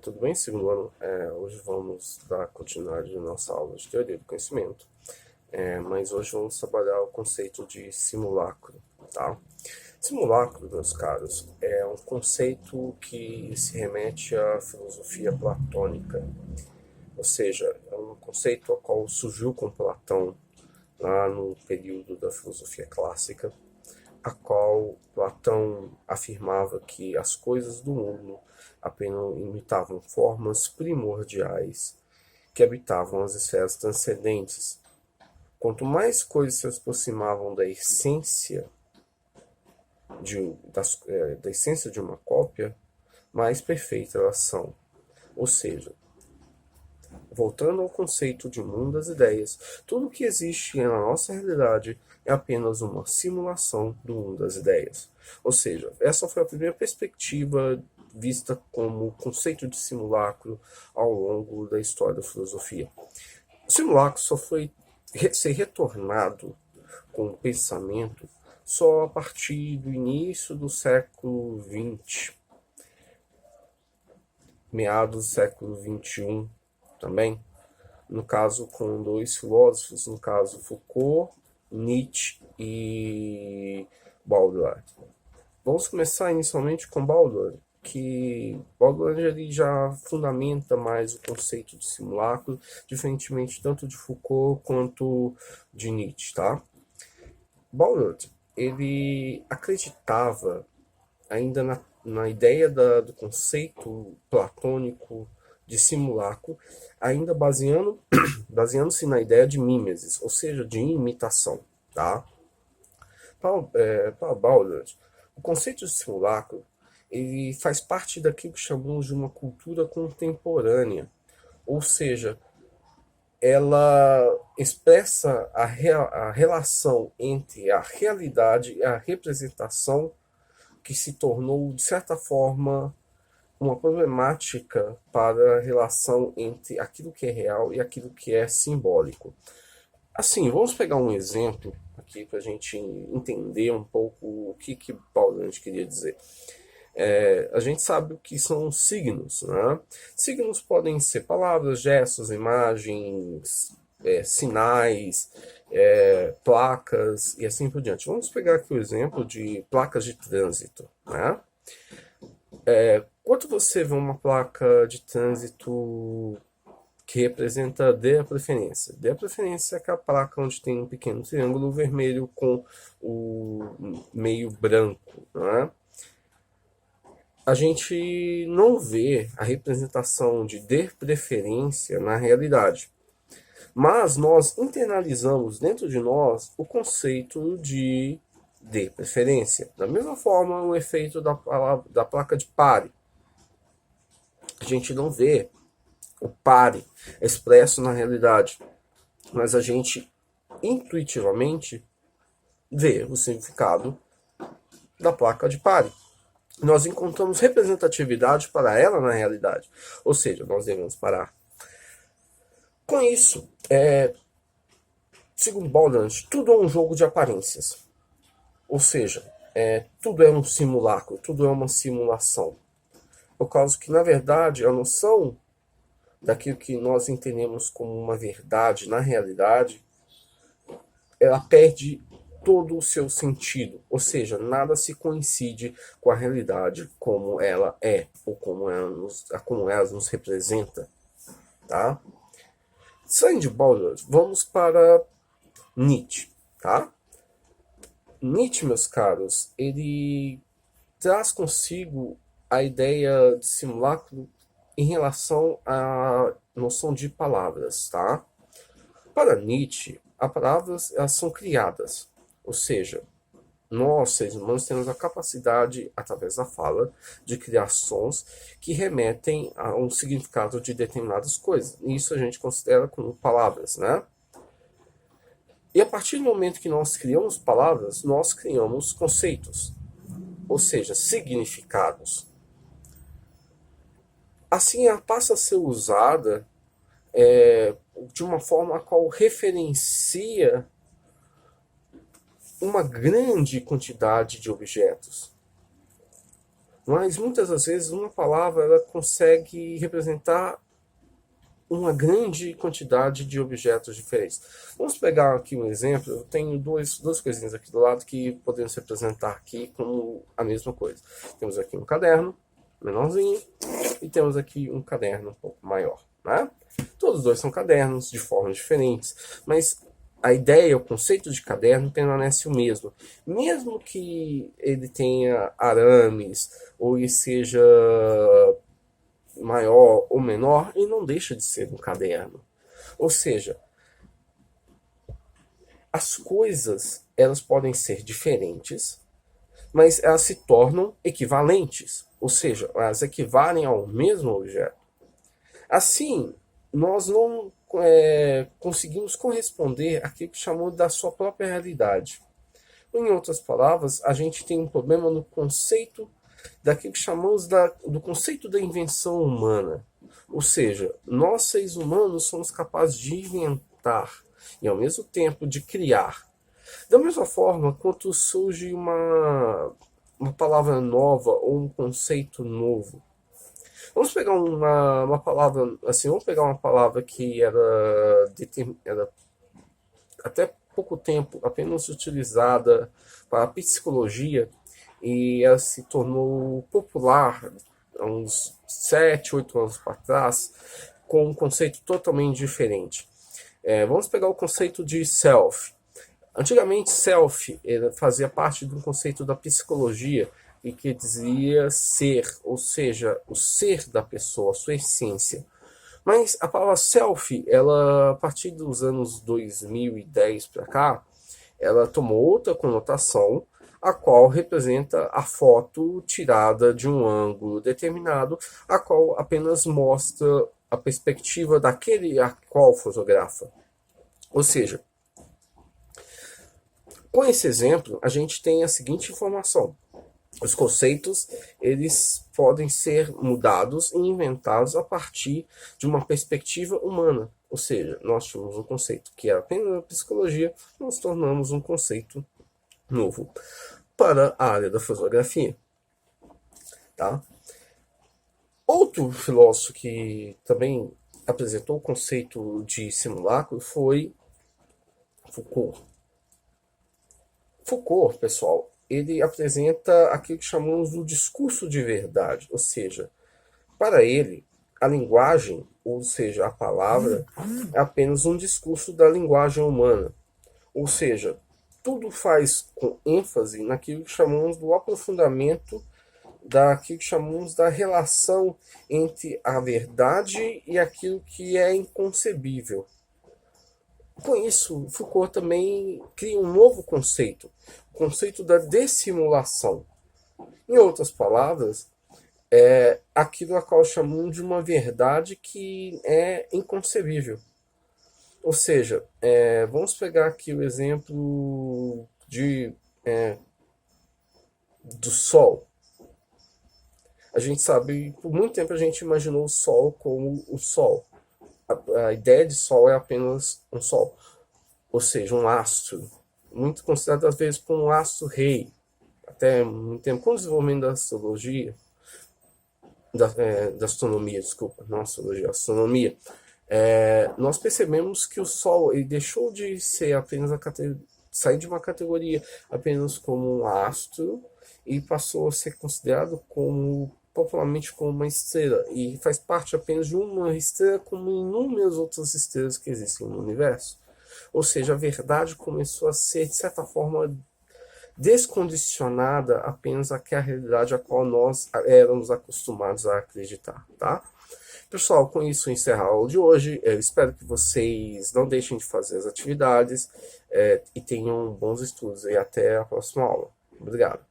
Tudo bem? Segundo ano, hoje vamos dar continuidade à nossa aula de teoria do conhecimento, mas hoje vamos trabalhar o conceito de simulacro, tá? Simulacro, meus caros, é um conceito que se remete à filosofia platônica, ou seja, é um conceito ao qual surgiu com Platão lá no período da filosofia clássica, a qual Platão afirmava que as coisas do mundo apenas imitavam formas primordiais que habitavam as esferas transcendentes. Quanto mais coisas se aproximavam da essência da essência de uma cópia, mais perfeitas elas são. Ou seja, voltando ao conceito de mundo das ideias, tudo o que existe na nossa realidade é apenas uma simulação do mundo das ideias. Ou seja, essa foi a primeira perspectiva vista como conceito de simulacro ao longo da história da filosofia. O simulacro só foi ser retornado com o pensamento só a partir do início do século XX, meados do século XXI também, no caso com dois filósofos, no caso Foucault, Nietzsche e Baudrillard. Vamos começar inicialmente com Baudrillard, que Baudrillard ele já fundamenta mais o conceito de simulacro, diferentemente tanto de Foucault quanto de Nietzsche, tá? Baudrillard, ele acreditava ainda na ideia do conceito platônico de simulacro, ainda baseando-se na ideia de mimesis, ou seja, de imitação. Tá? Para Baudrillard, o conceito de simulacro ele faz parte daquilo que chamamos de uma cultura contemporânea, ou seja, ela expressa a relação entre a realidade e a representação que se tornou, de certa forma, uma problemática para a relação entre aquilo que é real e aquilo que é simbólico. Assim, vamos pegar um exemplo aqui para a gente entender um pouco o que Paulo queria dizer. A gente sabe o que são signos, né? Signos podem ser palavras, gestos, imagens, sinais, placas e assim por diante. Vamos pegar aqui o exemplo de placas de trânsito, né? Quando você vê uma placa de trânsito que representa D a preferência. D a preferência é aquela placa onde tem um pequeno triângulo vermelho com o meio branco, né? A gente não vê a representação de D preferência na realidade. Mas nós internalizamos dentro de nós o conceito de preferência. Da mesma forma, o efeito da placa de pare. A gente não vê o pare expresso na realidade, mas a gente intuitivamente vê o significado da placa de pare. Nós encontramos representatividade para ela na realidade, ou seja, nós devemos parar. Com isso, segundo Baudrillard, tudo é um jogo de aparências. Ou seja, tudo é um simulacro, tudo é uma simulação. Por causa que, na verdade, a noção daquilo que nós entendemos como uma verdade na realidade, ela perde todo o seu sentido. Ou seja, nada se coincide com a realidade como ela é, ou como ela nos representa. Tá? Saindo de Baudrillard, vamos para Nietzsche. Tá? Nietzsche, meus caros, ele traz consigo a ideia de simulacro em relação à noção de palavras, tá? Para Nietzsche, as palavras elas são criadas, ou seja, nós, seres humanos, temos a capacidade, através da fala, de criar sons que remetem a um significado de determinadas coisas. Isso a gente considera como palavras, né? E a partir do momento que nós criamos palavras, nós criamos conceitos, ou seja, significados. Assim, ela passa a ser usada de uma forma a qual referencia uma grande quantidade de objetos. Mas muitas das vezes uma palavra ela consegue representar uma grande quantidade de objetos diferentes. Vamos pegar aqui um exemplo. Eu tenho duas coisinhas aqui do lado que podemos representar aqui como a mesma coisa. Temos aqui um caderno menorzinho e temos aqui um caderno um pouco maior, né? Todos os dois são cadernos de formas diferentes, mas a ideia, o conceito de caderno permanece o mesmo. Mesmo que ele tenha arames ou ele seja maior ou menor, e não deixa de ser um caderno. Ou seja, as coisas elas podem ser diferentes, mas elas se tornam equivalentes, ou seja, elas equivalem ao mesmo objeto. Assim, nós não conseguimos corresponder àquilo que chamamos da sua própria realidade. Em outras palavras, a gente tem um problema no conceito daquilo que chamamos do conceito da invenção humana. Ou seja, nós seres humanos somos capazes de inventar e ao mesmo tempo de criar. Da mesma forma, quando surge uma palavra nova ou um conceito novo, vamos pegar uma palavra assim, vamos pegar uma palavra que era até pouco tempo apenas utilizada para a psicologia e ela se tornou popular há uns 7, 8 anos para trás com um conceito totalmente diferente. Vamos pegar o conceito de self. Antigamente, self fazia parte de um conceito da psicologia e que dizia ser, ou seja, o ser da pessoa, a sua essência. Mas a palavra selfie, ela, a partir dos anos 2010 para cá, ela tomou outra conotação, a qual representa a foto tirada de um ângulo determinado, a qual apenas mostra a perspectiva daquele a qual fotografa. Ou seja, com esse exemplo, a gente tem a seguinte informação. Os conceitos, eles podem ser mudados e inventados a partir de uma perspectiva humana. Ou seja, nós tínhamos um conceito que era apenas a psicologia, nós tornamos um conceito novo para a área da fotografia. Tá? Outro filósofo que também apresentou o conceito de simulacro foi Foucault. Foucault, pessoal, ele apresenta aquilo que chamamos do discurso de verdade, ou seja, para ele, a linguagem, ou seja, a palavra, é apenas um discurso da linguagem humana. Ou seja, tudo faz com ênfase naquilo que chamamos do aprofundamento daquilo que chamamos da relação entre a verdade e aquilo que é inconcebível. Com isso, Foucault também cria um novo conceito, o conceito da dissimulação. Em outras palavras, é aquilo a qual chamamos de uma verdade que é inconcebível. Ou seja, vamos pegar aqui o exemplo do Sol. A gente sabe, por muito tempo a gente imaginou o Sol como o Sol. A ideia de Sol é apenas um Sol, ou seja, um astro, muito considerado às vezes como um astro-rei. Até muito tempo, com o desenvolvimento da astrologia, da astronomia, desculpa, não astrologia, astronomia, nós percebemos que o Sol ele deixou de ser apenas sair de uma categoria apenas como um astro e passou a ser considerado popularmente como uma estrela e faz parte apenas de uma estrela como inúmeras outras estrelas que existem no universo. Ou seja, a verdade começou a ser, de certa forma, descondicionada apenas àquela realidade a qual nós éramos acostumados a acreditar, tá? Pessoal, com isso eu encerro a aula de hoje. Eu espero que vocês não deixem de fazer as atividades e tenham bons estudos. E até a próxima aula. Obrigado.